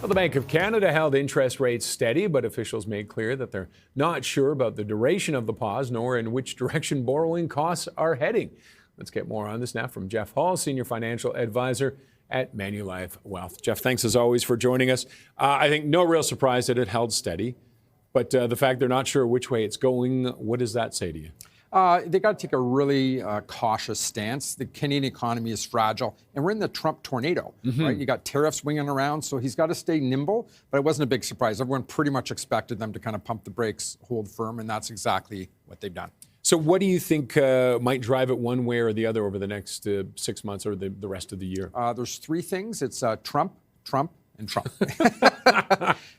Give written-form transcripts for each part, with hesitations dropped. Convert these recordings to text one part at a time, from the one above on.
Well, the Bank of Canada held interest rates steady, but officials made clear that they're not sure about the duration of the pause, nor in which direction borrowing costs are heading. Let's get more on this now from Jeff Hall, Senior Financial Advisor at Manulife Wealth. Jeff, thanks as always for joining us. I think no real surprise that it held steady, but the fact they're not sure which way it's going, what does that say to you? They got to take a really cautious stance. The Canadian economy is fragile, and we're in the Trump tornado, right? You got tariffs winging around, so he's got to stay nimble, but it wasn't a big surprise. Everyone pretty much expected them to kind of pump the brakes, hold firm, and that's exactly what they've done. So what do you think might drive it one way or the other over the next 6 months or the rest of the year? There's three things. It's Trump, and Trump.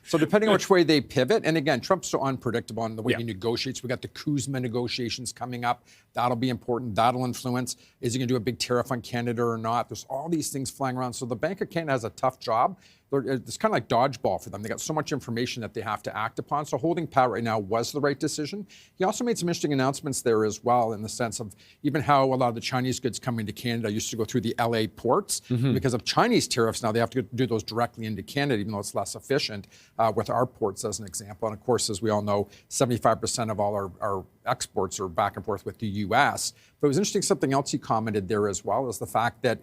So depending on which way they pivot, and again, Trump's so unpredictable in the way he negotiates. We got the Kuzma negotiations coming up. That'll be important. That'll influence. Is he going to do a big tariff on Canada or not? There's all these things flying around. So the Bank of Canada has a tough job. It's kind of like dodgeball for them. They got so much information that they have to act upon. So holding pat right now was the right decision. He also made some interesting announcements there as well, in the sense of even how a lot of the Chinese goods coming to Canada used to go through the LA ports. Because of Chinese tariffs, now they have to do those directly into Canada, even though it's less efficient with our ports as an example. And of course, as we all know, 75% of all our exports are back and forth with the U.S. But it was interesting, something else he commented there as well is the fact that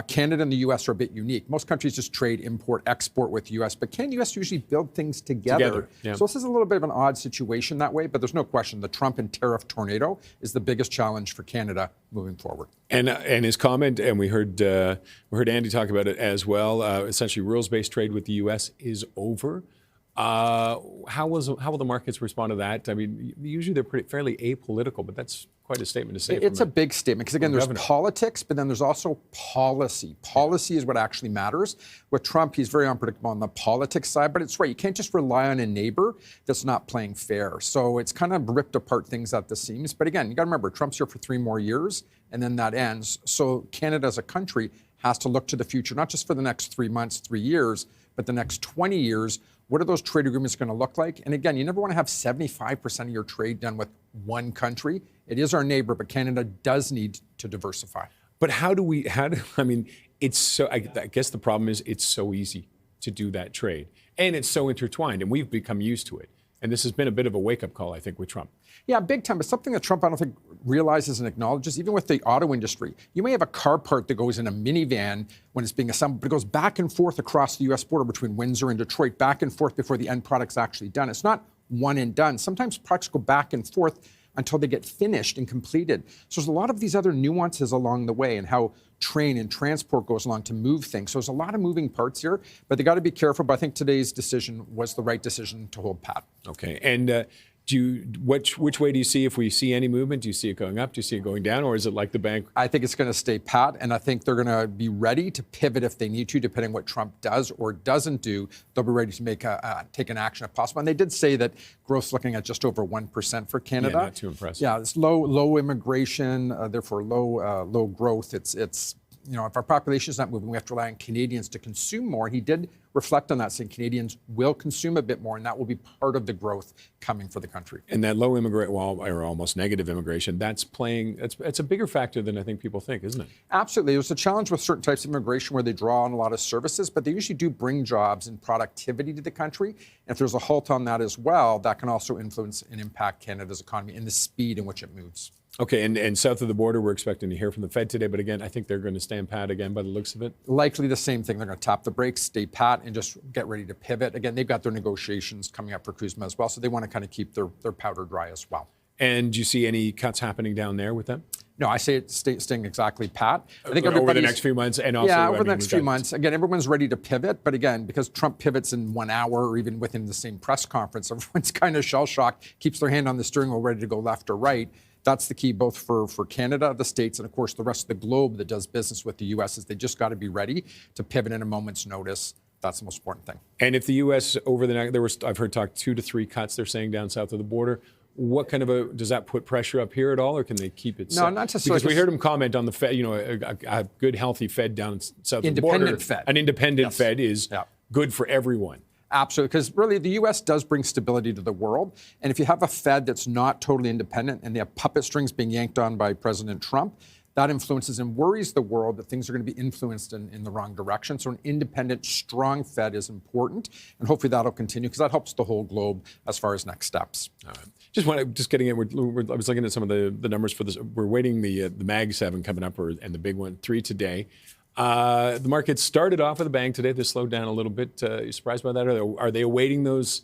Canada and the U.S. are a bit unique. Most countries just trade, import, export with the U.S., but Canada and the U.S. usually build things together. So this is a little bit of an odd situation that way, but there's no question the Trump and tariff tornado is the biggest challenge for Canada moving forward. And his comment, and we heard Andy talk about it as well, essentially rules-based trade with the U.S. is over. How will the markets respond to that? I mean, usually they're fairly apolitical, but that's quite a statement to say. It's a big statement because, again, there's politics, but then there's also policy. Policy is what actually matters. With Trump, he's very unpredictable on the politics side, but it's right. You can't just rely on a neighbor that's not playing fair. So it's kind of ripped apart things at the seams. But again, you got to remember, Trump's here for 3 more years, and then that ends. So Canada as a country has to look to the future, not just for the next 3 months, 3 years, but the next 20 years. What are those trade agreements going to look like? And again, you never want to have 75% of your trade done with one country. It is our neighbor, but Canada does need to diversify. But it's so, I guess the problem is it's so easy to do that trade. And it's so intertwined, and we've become used to it. And this has been a bit of a wake-up call, I think, with Trump. Yeah, big time. But something that Trump, I don't think, realizes and acknowledges, even with the auto industry. You may have a car part that goes in a minivan when it's being assembled, but it goes back and forth across the U.S. border between Windsor and Detroit, back and forth before the end product's actually done. It's not one and done. Sometimes products go back and forth until they get finished and completed. So there's a lot of these other nuances along the way and how train and transport goes along to move things. So there's a lot of moving parts here, but they got to be careful. But I think today's decision was the right decision to hold pat. Okay. And which way do you see, if we see any movement? Do you see it going up? Do you see it going down? Or is it like the bank? I think it's going to stay pat, and I think they're going to be ready to pivot if they need to, depending on what Trump does or doesn't do. They'll be ready to take an action if possible. And they did say that growth's looking at just over 1% for Canada. Yeah, not too impressive. Yeah, it's low immigration, therefore low growth. It's if our population is not moving, we have to rely on Canadians to consume more. He did reflect on that, saying Canadians will consume a bit more, and that will be part of the growth coming for the country. And that low immigration, or almost negative immigration, it's a bigger factor than I think people think, isn't it? Absolutely. There's a challenge with certain types of immigration where they draw on a lot of services, but they usually do bring jobs and productivity to the country. And if there's a halt on that as well, that can also influence and impact Canada's economy and the speed in which it moves. Okay, and south of the border, we're expecting to hear from the Fed today, but again, I think they're going to stand pat again by the looks of it. Likely the same thing. They're going to tap the brakes, stay pat, and just get ready to pivot. Again, they've got their negotiations coming up for Kuzma as well, so they want to kind of keep their powder dry as well. And do you see any cuts happening down there with them? No, I say it's staying exactly pat. I think over the next few months, and also over the next few months. Again, everyone's ready to pivot, but again, because Trump pivots in 1 hour or even within the same press conference, everyone's kind of shell-shocked, keeps their hand on the steering wheel, ready to go left or right. That's the key, both for Canada, the States, and of course the rest of the globe that does business with the U.S. is they just got to be ready to pivot in a moment's notice. That's the most important thing. And if the U.S. over the next, I've heard talk 2 to 3 cuts they're saying down south of the border. What kind of does that put pressure up here at all, or can they keep it? No, not necessarily. Because we heard him comment on the Fed. A good, healthy Fed down south of the border. Independent Fed. An independent Fed is good for everyone. Absolutely, because really the U.S. does bring stability to the world. And if you have a Fed that's not totally independent and they have puppet strings being yanked on by President Trump, that influences and worries the world that things are going to be influenced in the wrong direction. So an independent, strong Fed is important, and hopefully that'll continue because that helps the whole globe as far as next steps. Just getting in. I was looking at some of the numbers for this. We're waiting the Mag 7 coming up, and the big one 3 today. The market started off with a bang today. They slowed down a little bit. You surprised by that? Are they awaiting those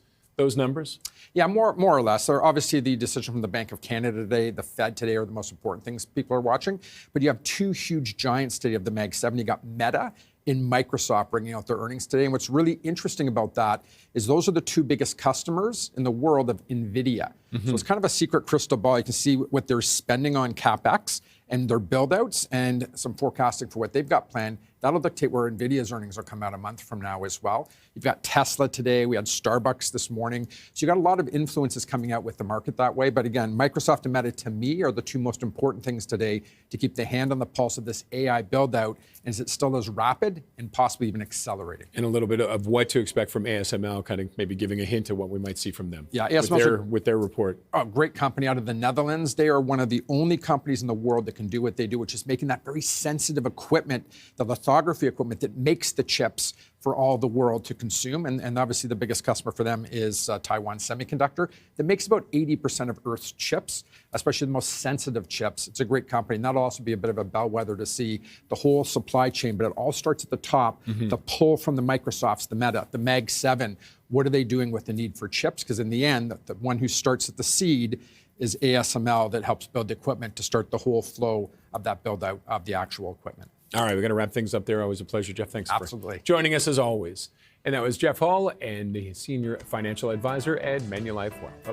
numbers? Yeah, more or less. There obviously the decision from the Bank of Canada today, the Fed today are the most important things people are watching. But you have two huge giants today of the Mag 7. You got Meta and Microsoft bringing out their earnings today. And what's really interesting about that is those are the two biggest customers in the world of NVIDIA. So it's kind of a secret crystal ball. You can see what they're spending on CapEx and their build-outs and some forecasting for what they've got planned. That'll dictate where NVIDIA's earnings will come out a month from now as well. You've got Tesla today. We had Starbucks this morning. So you got a lot of influences coming out with the market that way. But again, Microsoft and Meta, to me, are the two most important things today to keep the hand on the pulse of this AI build-out. And is it still as rapid and possibly even accelerating? And a little bit of what to expect from ASML, kind of maybe giving a hint of what we might see from them. Yeah, ASML with their report. A great company out of the Netherlands. They are one of the only companies in the world that can do what they do, which is making that very sensitive equipment, the lithography equipment that makes the chips for all the world to consume. And obviously the biggest customer for them is Taiwan Semiconductor that makes about 80% of Earth's chips, especially the most sensitive chips. It's a great company. And that'll also be a bit of a bellwether to see the whole supply chain. But it all starts at the top, the pull from the Microsofts, the Meta, the Mag 7. What are they doing with the need for chips? Because in the end, the one who starts at the seed is ASML that helps build the equipment to start the whole flow of that build out of the actual equipment. All right, we're going to wrap things up there. Always a pleasure, Jeff. Thanks Absolutely. for joining us as always. And that was Jeff Hall, and the Senior Financial Advisor at Manulife Wealth.